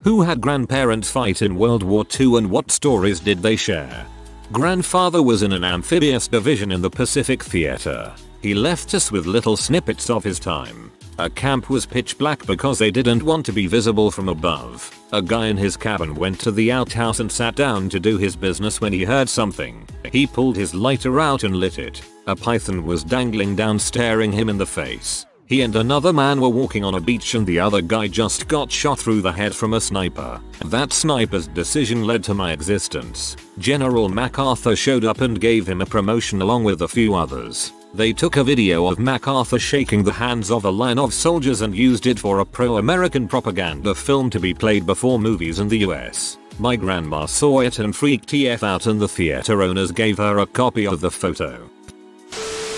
Who had grandparents fight in World War II and what stories did they share? Grandfather was in an amphibious division in the Pacific Theater. He left us with little snippets of his time. A camp was pitch black because they didn't want to be visible from above. A guy in his cabin went to the outhouse and sat down to do his business when he heard something. He pulled his lighter out and lit it. A python was dangling down staring him in the face. He and another man were walking on a beach and the other guy just got shot through the head from a sniper. That sniper's decision led to my existence. General MacArthur showed up and gave him a promotion along with a few others. They took a video of MacArthur shaking the hands of a line of soldiers and used it for a pro-American propaganda film to be played before movies in the US. My grandma saw it and freaked TF out and the theater owners gave her a copy of the photo.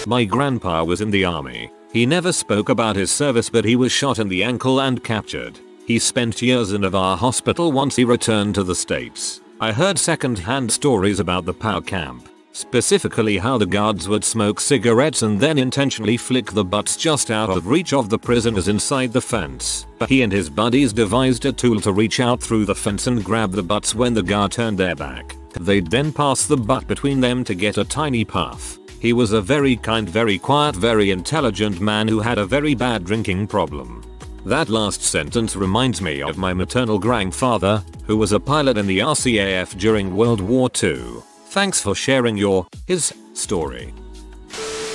My grandpa was in the army. He never spoke about his service but he was shot in the ankle and captured. He spent years in a VA hospital once he returned to the States. I heard second-hand stories about the POW camp. Specifically how the guards would smoke cigarettes and then intentionally flick the butts just out of reach of the prisoners inside the fence. He and his buddies devised a tool to reach out through the fence and grab the butts when the guard turned their back. They'd then pass the butt between them to get a tiny puff. He was a very kind, very quiet, very intelligent man who had a very bad drinking problem. That last sentence reminds me of my maternal grandfather, who was a pilot in the RCAF during World War II. Thanks for sharing his story.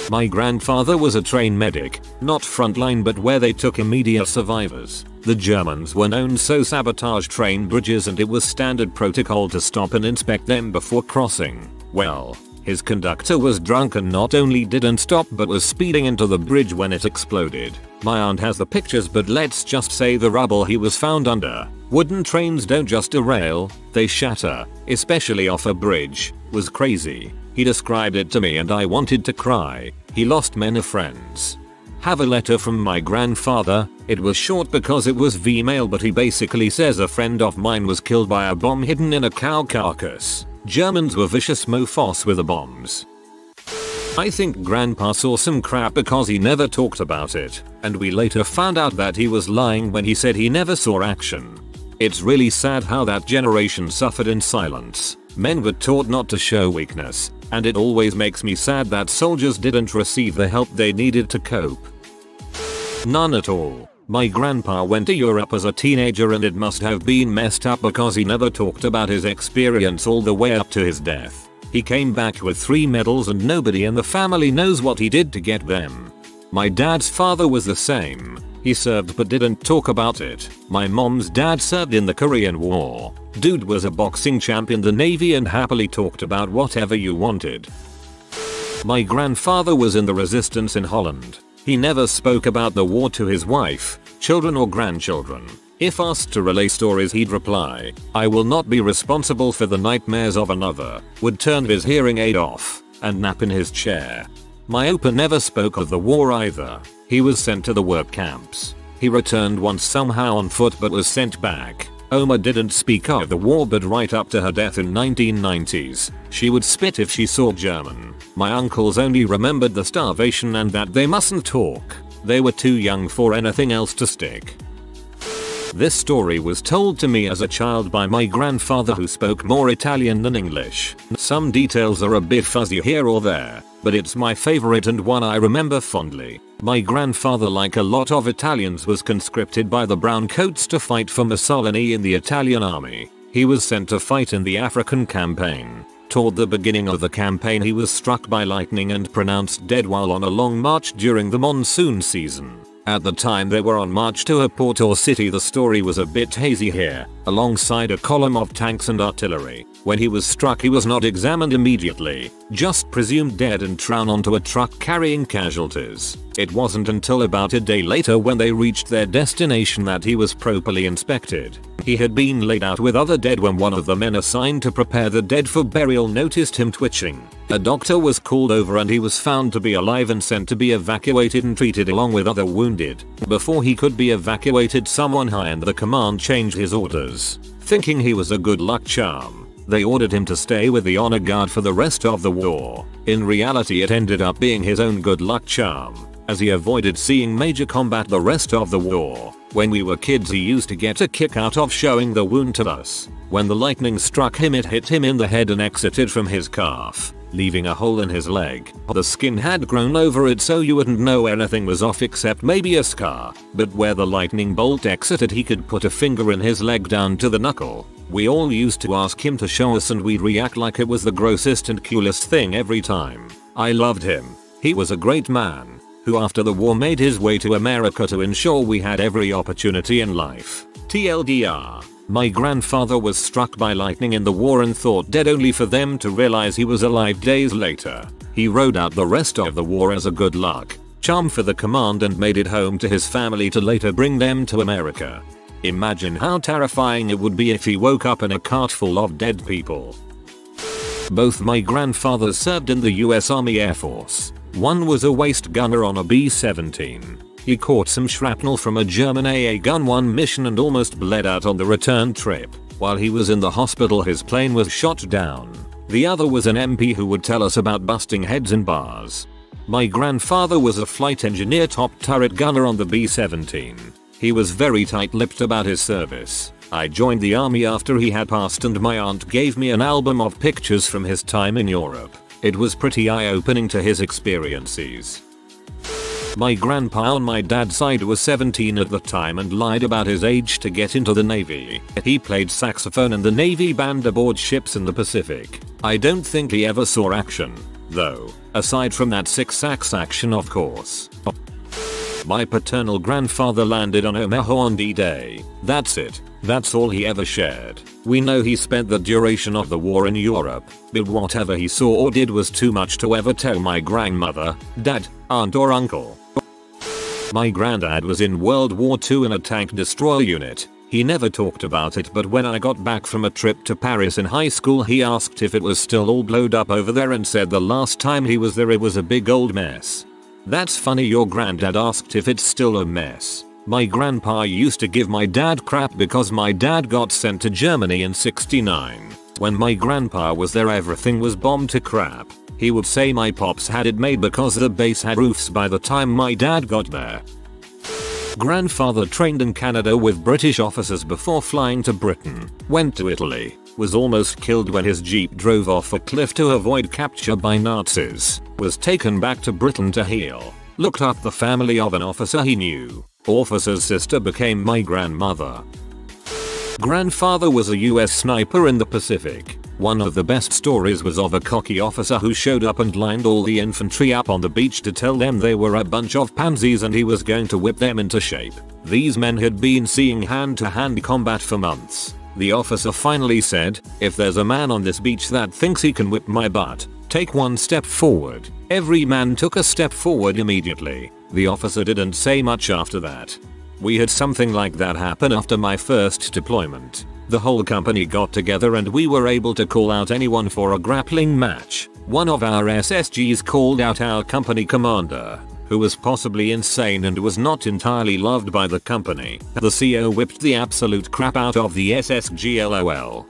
My grandfather was a train medic, not frontline but where they took immediate survivors. The Germans were known to sabotage train bridges and it was standard protocol to stop and inspect them before crossing. Well, his conductor was drunk and not only didn't stop but was speeding into the bridge when it exploded. My aunt has the pictures but let's just say the rubble he was found under. Wooden trains don't just derail, they shatter, especially off a bridge, was crazy. He described it to me and I wanted to cry. He lost many friends. Have a letter from my grandfather. It was short because it was V-mail but he basically says a friend of mine was killed by a bomb hidden in a cow carcass. Germans were vicious mofos with the bombs. I think grandpa saw some crap because he never talked about it, and we later found out that he was lying when he said he never saw action. It's really sad how that generation suffered in silence. Men were taught not to show weakness, and it always makes me sad that soldiers didn't receive the help they needed to cope. None at all. My grandpa went to Europe as a teenager and it must have been messed up because he never talked about his experience all the way up to his death. He came back with 3 medals and nobody in the family knows what he did to get them. My dad's father was the same. He served but didn't talk about it. My mom's dad served in the Korean War. Dude was a boxing champ in the Navy and happily talked about whatever you wanted. My grandfather was in the resistance in Holland. He never spoke about the war to his wife, children or grandchildren. If asked to relay stories he'd reply, "I will not be responsible for the nightmares of another," would turn his hearing aid off, and nap in his chair. My opa never spoke of the war either. He was sent to the work camps. He returned once somehow on foot but was sent back. Oma didn't speak of the war but right up to her death in 1990s, she would spit if she saw German. My uncles only remembered the starvation and that they mustn't talk. They were too young for anything else to stick. This story was told to me as a child by my grandfather who spoke more Italian than English. Some details are a bit fuzzy here or there, but it's my favorite and one I remember fondly. My grandfather, like a lot of Italians, was conscripted by the Browncoats to fight for Mussolini in the Italian army. He was sent to fight in the African campaign. Toward the beginning of the campaign he was struck by lightning and pronounced dead while on a long march during the monsoon season. At the time they were on march to a port or city. The story was a bit hazy here, alongside a column of tanks and artillery. When he was struck he was not examined immediately, just presumed dead and thrown onto a truck carrying casualties. It wasn't until about a day later when they reached their destination that he was properly inspected. He had been laid out with other dead when one of the men assigned to prepare the dead for burial noticed him twitching. A doctor was called over and he was found to be alive and sent to be evacuated and treated along with other wounded. Before he could be evacuated, someone high in the command changed his orders. Thinking he was a good luck charm, they ordered him to stay with the honor guard for the rest of the war. In reality it ended up being his own good luck charm, as he avoided seeing major combat the rest of the war. When we were kids he used to get a kick out of showing the wound to us. When the lightning struck him it hit him in the head and exited from his calf, leaving a hole in his leg. The skin had grown over it so you wouldn't know anything was off except maybe a scar, but where the lightning bolt exited he could put a finger in his leg down to the knuckle. We all used to ask him to show us and we'd react like it was the grossest and coolest thing every time. I loved him. He was a great man, who after the war made his way to America to ensure we had every opportunity in life. TLDR. My grandfather was struck by lightning in the war and thought dead only for them to realize he was alive days later. He rode out the rest of the war as a good luck charm for the command and made it home to his family to later bring them to America. Imagine how terrifying it would be if he woke up in a cart full of dead people. Both my grandfathers served in the US Army Air Force. One was a waist gunner on a B-17. He caught some shrapnel from a German AA Gun 1 mission and almost bled out on the return trip. While he was in the hospital his plane was shot down. The other was an MP who would tell us about busting heads in bars. My grandfather was a flight engineer top turret gunner on the B-17. He was very tight-lipped about his service. I joined the army after he had passed and my aunt gave me an album of pictures from his time in Europe. It was pretty eye-opening to his experiences. My grandpa on my dad's side was 17 at the time and lied about his age to get into the Navy. He played saxophone in the Navy band aboard ships in the Pacific. I don't think he ever saw action, though, aside from that sick sax action of course. My paternal grandfather landed on Omaha on D-Day. That's it. That's all he ever shared. We know he spent the duration of the war in Europe, but whatever he saw or did was too much to ever tell my grandmother, dad, aunt or uncle. My granddad was in World War II in a tank destroyer unit. He never talked about it, but when I got back from a trip to Paris in high school he asked if it was still all blowed up over there and said the last time he was there it was a big old mess. That's funny your granddad asked if it's still a mess. My grandpa used to give my dad crap because my dad got sent to Germany in '69. When my grandpa was there everything was bombed to crap. He would say my pops had it made because the base had roofs by the time my dad got there. Grandfather trained in Canada with British officers before flying to Britain. Went to Italy. Was almost killed when his jeep drove off a cliff to avoid capture by Nazis. Was taken back to Britain to heal. Looked up the family of an officer he knew. Officer's sister became my grandmother. Grandfather was a US sniper in the Pacific. One of the best stories was of a cocky officer who showed up and lined all the infantry up on the beach to tell them they were a bunch of pansies and he was going to whip them into shape. These men had been seeing hand-to-hand combat for months. The officer finally said, "If there's a man on this beach that thinks he can whip my butt, take one step forward." Every man took a step forward immediately. The officer didn't say much after that. We had something like that happen after my first deployment. The whole company got together and we were able to call out anyone for a grappling match. One of our SSGs called out our company commander, who was possibly insane and was not entirely loved by the company. The CO whipped the absolute crap out of the SSG LOL.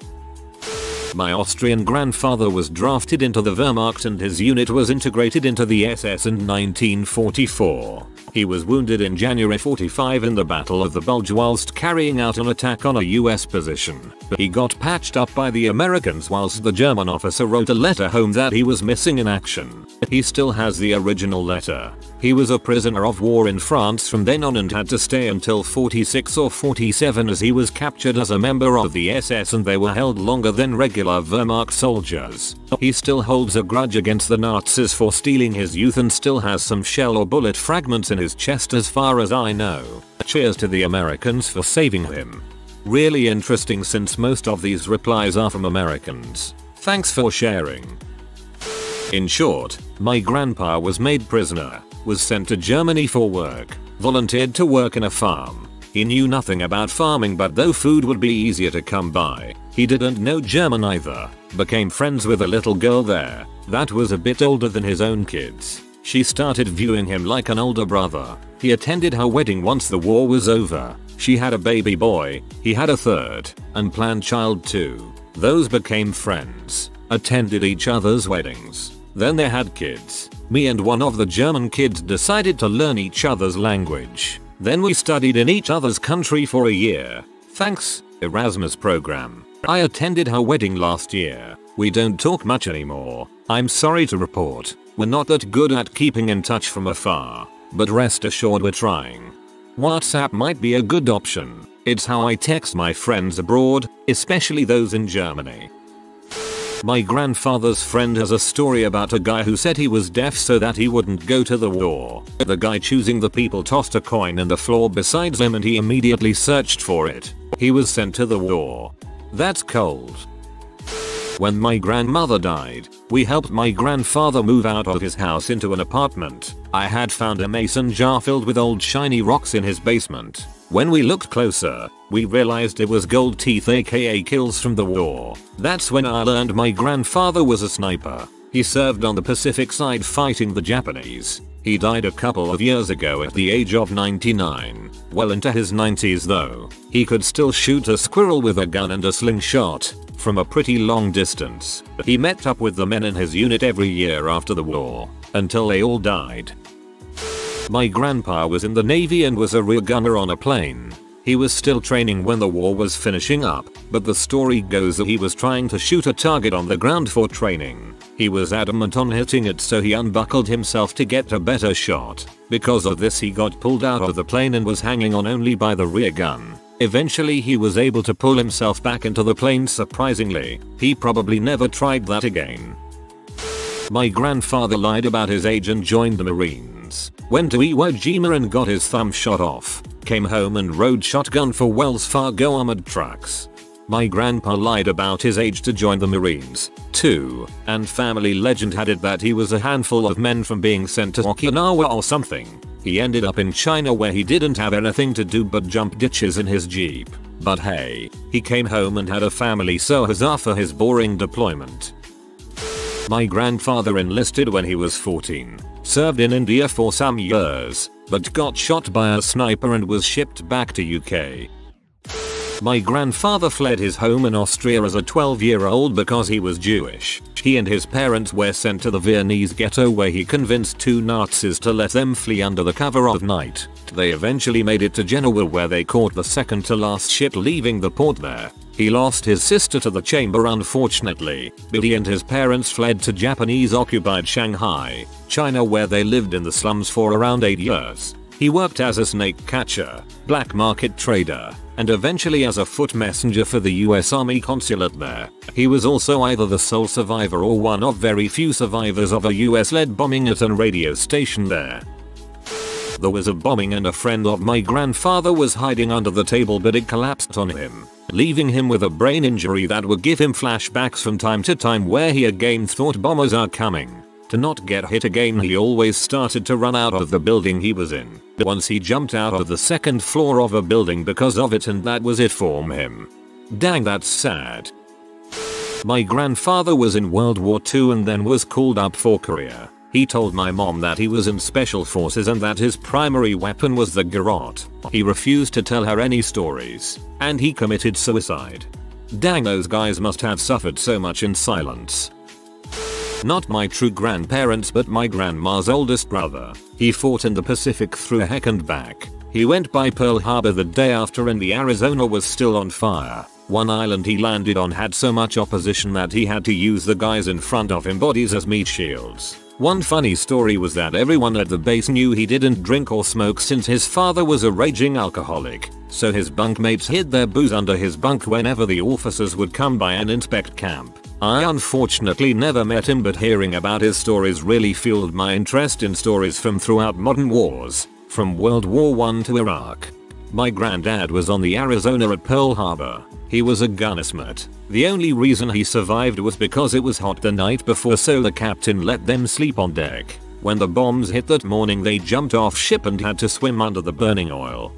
My Austrian grandfather was drafted into the Wehrmacht and his unit was integrated into the SS in 1944. He was wounded in January 45 in the Battle of the Bulge whilst carrying out an attack on a US position. He got patched up by the Americans whilst the German officer wrote a letter home that he was missing in action. He still has the original letter. He was a prisoner of war in France from then on and had to stay until 46 or 47 as he was captured as a member of the SS and they were held longer than regular Wehrmacht soldiers. He still holds a grudge against the Nazis for stealing his youth and still has some shell or bullet fragments in his chest as far as I know. Cheers to the Americans for saving him. Really interesting since most of these replies are from Americans. Thanks for sharing. In short, my grandpa was made prisoner, was sent to Germany for work, volunteered to work in a farm. He knew nothing about farming, but though food would be easier to come by, he didn't know German either. Became friends with a little girl there that was a bit older than his own kids. She started viewing him like an older brother. He attended her wedding once the war was over. She had a baby boy, he had a third, and planned child too. Those became friends, attended each other's weddings. Then they had kids. Me and one of the German kids decided to learn each other's language. Then we studied in each other's country for a year. Thanks, Erasmus program. I attended her wedding last year. We don't talk much anymore. I'm sorry to report. We're not that good at keeping in touch from afar. But rest assured we're trying. WhatsApp might be a good option. It's how I text my friends abroad, especially those in Germany. My grandfather's friend has a story about a guy who said he was deaf so that he wouldn't go to the war. The guy choosing the people tossed a coin in the floor beside him and he immediately searched for it. He was sent to the war. That's cold. When my grandmother died, we helped my grandfather move out of his house into an apartment. I had found a mason jar filled with old shiny rocks in his basement. When we looked closer, we realized it was gold teeth, aka kills from the war. That's when I learned my grandfather was a sniper. He served on the Pacific side fighting the Japanese. He died a couple of years ago at the age of 99. Well into his 90s though. He could still shoot a squirrel with a gun and a slingshot from a pretty long distance. He met up with the men in his unit every year after the war, until they all died. My grandpa was in the Navy and was a rear gunner on a plane. He was still training when the war was finishing up, but the story goes that he was trying to shoot a target on the ground for training. He was adamant on hitting it, so he unbuckled himself to get a better shot. Because of this he got pulled out of the plane and was hanging on only by the rear gun. Eventually he was able to pull himself back into the plane surprisingly. He probably never tried that again. My grandfather lied about his age and joined the Marines. Went to Iwo Jima and got his thumb shot off. Came home and rode shotgun for Wells Fargo armored trucks. My grandpa lied about his age to join the Marines, too, and family legend had it that he was a handful of men from being sent to Okinawa or something. He ended up in China where he didn't have anything to do but jump ditches in his Jeep. But hey, he came home and had a family, so huzzah for his boring deployment. My grandfather enlisted when he was 14, served in India for some years, but got shot by a sniper and was shipped back to UK. My grandfather fled his home in Austria as a 12-year-old because he was Jewish. He and his parents were sent to the Viennese ghetto where he convinced two Nazis to let them flee under the cover of night. They eventually made it to Genoa where they caught the second to last ship leaving the port there. He lost his sister to the chamber unfortunately, but he and his parents fled to Japanese-occupied Shanghai, China where they lived in the slums for around 8 years. He worked as a snake catcher, black market trader, and eventually as a foot messenger for the US Army consulate there. He was also either the sole survivor or one of very few survivors of a US-led bombing at a radio station there. There was a bombing and a friend of my grandfather was hiding under the table, but it collapsed on him, leaving him with a brain injury that would give him flashbacks from time to time where he again thought bombers are coming. To not get hit again, he always started to run out of the building he was in. Once he jumped out of the second floor of a building because of it, and that was it for him. Dang, that's sad. My grandfather was in World War II and then was called up for Korea. He told my mom that he was in special forces and that his primary weapon was the garrote. He refused to tell her any stories, and he committed suicide. Dang, those guys must have suffered so much in silence. Not my true grandparents, but my grandma's oldest brother. He fought in the Pacific through heck and back. He went by Pearl Harbor the day after and the Arizona was still on fire. One island he landed on had so much opposition that he had to use the guys in front of him bodies as meat shields. One funny story was that everyone at the base knew he didn't drink or smoke since his father was a raging alcoholic, so his bunkmates hid their booze under his bunk whenever the officers would come by and inspect camp. I unfortunately never met him, but hearing about his stories really fueled my interest in stories from throughout modern wars, from World War I to Iraq. My granddad was on the Arizona at Pearl Harbor. He was a gunsmith. The only reason he survived was because it was hot the night before, so the captain let them sleep on deck. When the bombs hit that morning, they jumped off ship and had to swim under the burning oil.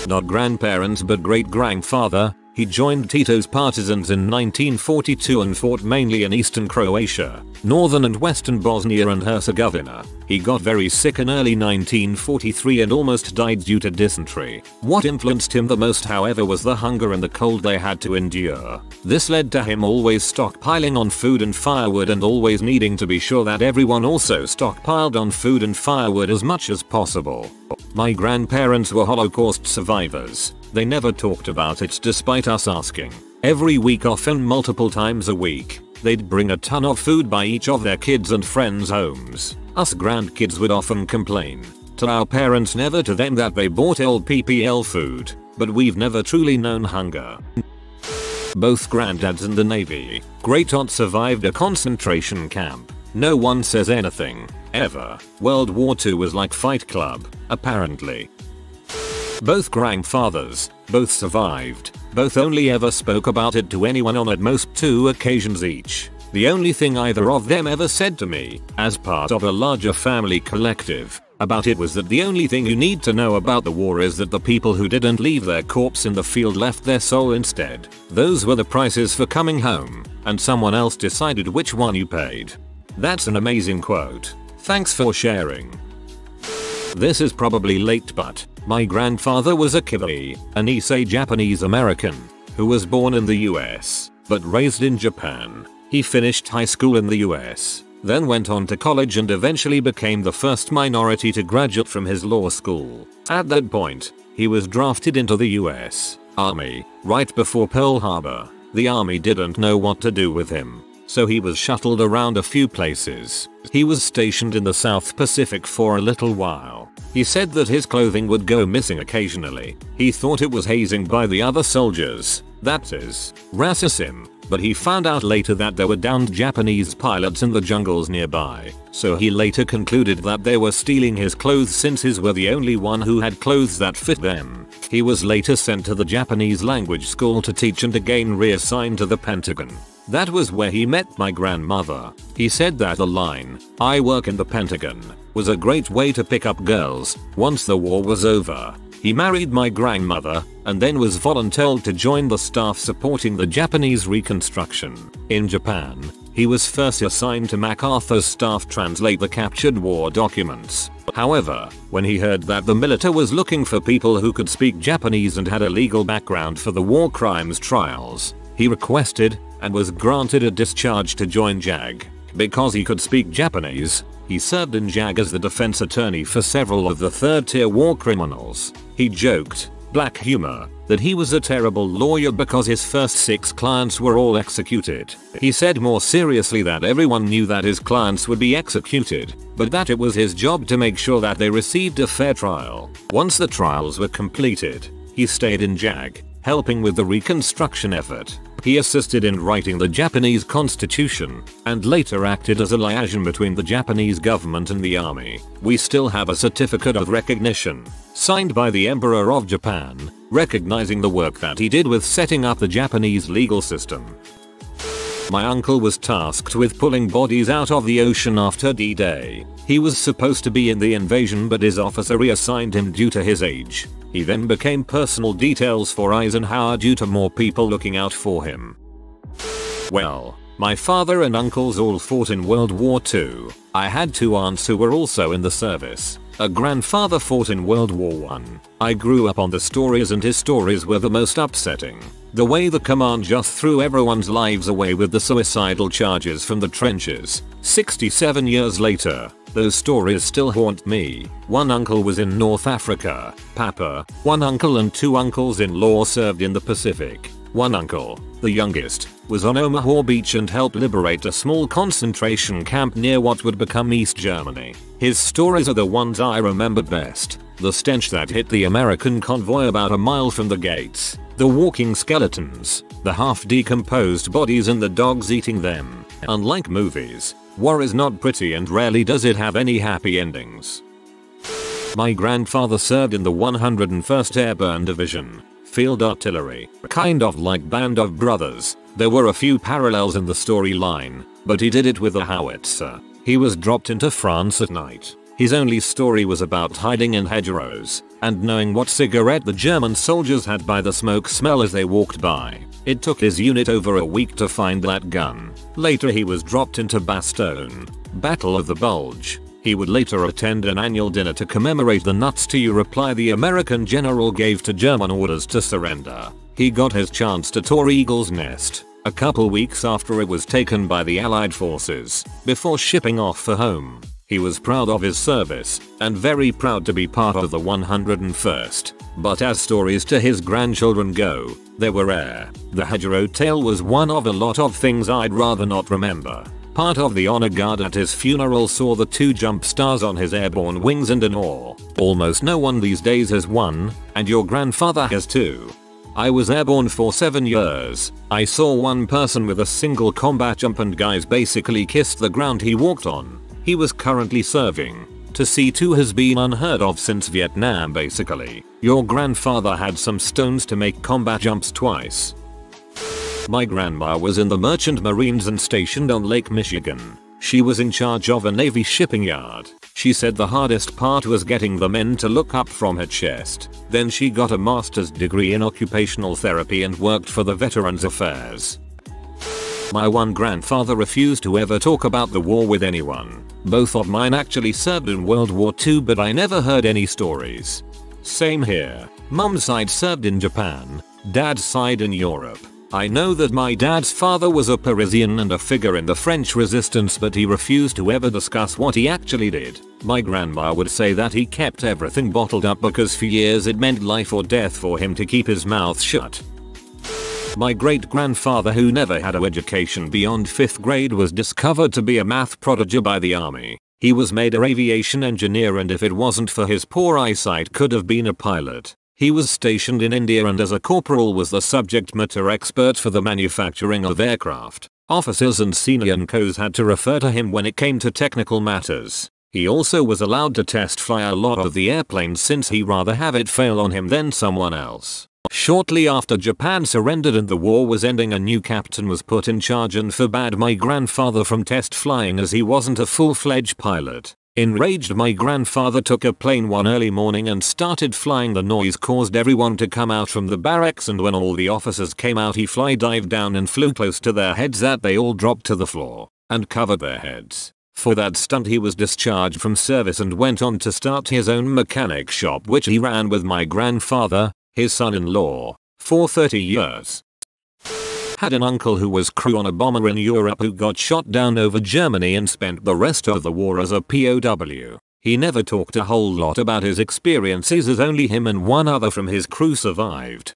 Not grandparents, but great-grandfather. He joined Tito's partisans in 1942 and fought mainly in eastern Croatia, northern and western Bosnia and Herzegovina. He got very sick in early 1943 and almost died due to dysentery. What influenced him the most, however, was the hunger and the cold they had to endure. This led to him always stockpiling on food and firewood and always needing to be sure that everyone also stockpiled on food and firewood as much as possible. My grandparents were Holocaust survivors. They never talked about it despite us asking. Every week, often multiple times a week, they'd bring a ton of food by each of their kids and friends' homes. Us grandkids would often complain to our parents, never to them, that they bought LPPL food, but we've never truly known hunger. Both granddads in the Navy. Great aunt survived a concentration camp. No one says anything, ever. World War II was like Fight Club, apparently. Both grandfathers, both survived. Both only ever spoke about it to anyone on at most 2 occasions each. The only thing either of them ever said to me, as part of a larger family collective, about it was that the only thing you need to know about the war is that the people who didn't leave their corpse in the field left their soul instead. Those were the prices for coming home, and someone else decided which one you paid. That's an amazing quote. Thanks for sharing. This is probably late, but my grandfather was a Kiwi, an Issei Japanese American, who was born in the US, but raised in Japan. He finished high school in the US, then went on to college and eventually became the first minority to graduate from his law school. At that point, he was drafted into the US Army, right before Pearl Harbor. The Army didn't know what to do with him, so he was shuttled around a few places. He was stationed in the South Pacific for a little while. He said that his clothing would go missing occasionally. He thought it was hazing by the other soldiers, that is, racism, but he found out later that there were downed Japanese pilots in the jungles nearby, so he later concluded that they were stealing his clothes since his were the only one who had clothes that fit them. He was later sent to the Japanese language school to teach and again reassigned to the Pentagon. That was where he met my grandmother. He said that the line, "I work in the Pentagon," was a great way to pick up girls. Once the war was over, he married my grandmother and then was volunteered to join the staff supporting the Japanese reconstruction. In Japan, he was first assigned to MacArthur's staff translate the captured war documents. However, when he heard that the military was looking for people who could speak Japanese and had a legal background for the war crimes trials, he requested and was granted a discharge to join JAG. Because he could speak Japanese, he served in JAG as the defense attorney for several of the third-tier war criminals. He joked, black humor, that he was a terrible lawyer because his first 6 clients were all executed. He said more seriously that everyone knew that his clients would be executed, but that it was his job to make sure that they received a fair trial. Once the trials were completed, he stayed in JAG, helping with the reconstruction effort. He assisted in writing the Japanese constitution, and later acted as a liaison between the Japanese government and the army. We still have a certificate of recognition, signed by the Emperor of Japan, recognizing the work that he did with setting up the Japanese legal system. My uncle was tasked with pulling bodies out of the ocean after D-Day. He was supposed to be in the invasion, but his officer reassigned him due to his age. He then became personal details for Eisenhower due to more people looking out for him. Well, my father and uncles all fought in World War II. I had 2 aunts who were also in the service. A grandfather fought in World War I. I grew up on the stories, and his stories were the most upsetting. The way the command just threw everyone's lives away with the suicidal charges from the trenches. 67 years later, those stories still haunt me. One uncle was in North Africa, Papa. One uncle and 2 uncles-in-law served in the Pacific. One uncle, the youngest, was on Omaha Beach and helped liberate a small concentration camp near what would become East Germany. His stories are the ones I remember best. The stench that hit the American convoy about a mile from the gates. The walking skeletons, the half-decomposed bodies, and the dogs eating them. Unlike movies, war is not pretty and rarely does it have any happy endings. My grandfather served in the 101st Airborne Division, Field Artillery, kind of like Band of Brothers. There were a few parallels in the storyline, but he did it with a howitzer. He was dropped into France at night. His only story was about hiding in hedgerows and knowing what cigarette the German soldiers had by the smoke smell as they walked by. It took his unit over a week to find that gun. Later he was dropped into Bastogne, Battle of the Bulge. He would later attend an annual dinner to commemorate the nuts to you reply the American general gave to German orders to surrender. He got his chance to tour Eagle's Nest a couple weeks after it was taken by the Allied forces, before shipping off for home. He was proud of his service and very proud to be part of the 101st. But as stories to his grandchildren go, they were rare. The Hedgerow tale was one of a lot of things I'd rather not remember. Part of the honor guard at his funeral saw the 2 jump stars on his airborne wings, and in awe. Almost no one these days has one, and your grandfather has too. I was airborne for 7 years. I saw one person with a single combat jump and guys basically kissed the ground he walked on. He was currently serving. To see 2 has been unheard of since Vietnam basically. Your grandfather had some stones to make combat jumps twice. My grandma was in the Merchant Marines and stationed on Lake Michigan. She was in charge of a Navy shipping yard. She said the hardest part was getting the men to look up from her chest. Then she got a master's degree in occupational therapy and worked for the Veterans Affairs. My one grandfather refused to ever talk about the war with anyone. Both of mine actually served in World War II, but I never heard any stories. Same here. Mum's side served in Japan, dad's side in Europe. I know that my dad's father was a Parisian and a figure in the French resistance, but he refused to ever discuss what he actually did. My grandma would say that he kept everything bottled up because for years it meant life or death for him to keep his mouth shut. My great grandfather, who never had an education beyond 5th grade, was discovered to be a math prodigy by the army. He was made an aviation engineer, and if it wasn't for his poor eyesight could have been a pilot. He was stationed in India and as a corporal was the subject matter expert for the manufacturing of aircraft. Officers and senior NCOs had to refer to him when it came to technical matters. He also was allowed to test fly a lot of the airplanes since he'd rather have it fail on him than someone else. Shortly after Japan surrendered and the war was ending, a new captain was put in charge and forbade my grandfather from test flying as he wasn't a full-fledged pilot. Enraged, my grandfather took a plane one early morning and started flying. The noise caused everyone to come out from the barracks, and when all the officers came out he fly dived down and flew close to their heads that they all dropped to the floor and covered their heads. For that stunt he was discharged from service and went on to start his own mechanic shop, which he ran with my grandfather, his son-in-law, for 30 years. Had an uncle who was crew on a bomber in Europe who got shot down over Germany and spent the rest of the war as a POW. He never talked a whole lot about his experiences as only him and one other from his crew survived.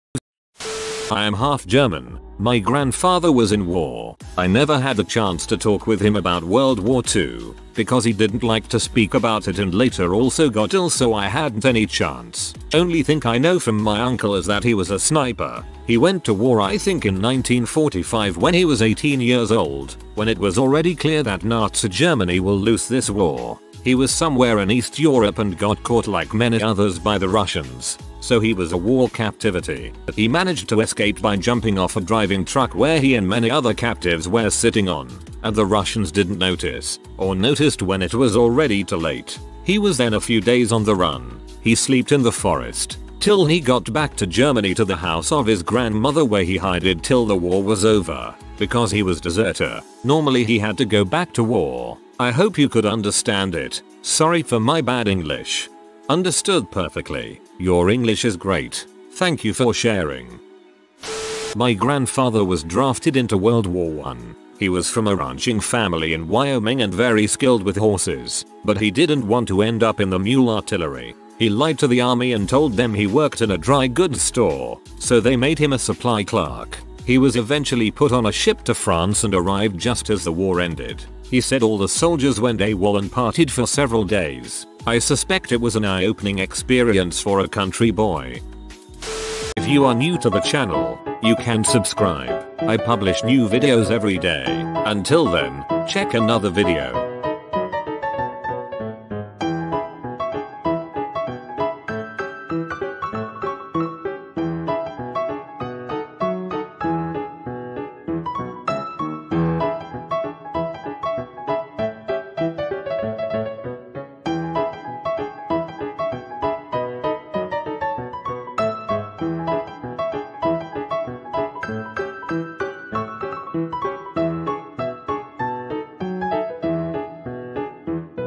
I am half German. My grandfather was in war. I never had the chance to talk with him about World War II because he didn't like to speak about it and later also got ill, so I hadn't any chance. Only thing I know from my uncle is that he was a sniper. He went to war I think in 1945 when he was 18 years old, when it was already clear that Nazi Germany will lose this war. He was somewhere in East Europe and got caught like many others by the Russians, so he was a war captivity. He managed to escape by jumping off a driving truck where he and many other captives were sitting on, and the Russians didn't notice, or noticed when it was already too late. He was then a few days on the run. He slept in the forest till he got back to Germany to the house of his grandmother where he hided till the war was over, because he was deserter. Normally he had to go back to war. I hope you could understand it. Sorry for my bad English. Understood perfectly. Your English is great. Thank you for sharing. My grandfather was drafted into World War I. He was from a ranching family in Wyoming and very skilled with horses, but he didn't want to end up in the mule artillery. He lied to the army and told them he worked in a dry goods store, so they made him a supply clerk. He was eventually put on a ship to France and arrived just as the war ended. He said all the soldiers went AWOL and partied for several days. I suspect it was an eye-opening experience for a country boy. If you are new to the channel, you can subscribe. I publish new videos every day. Until then, check another video.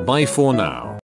Bye for now.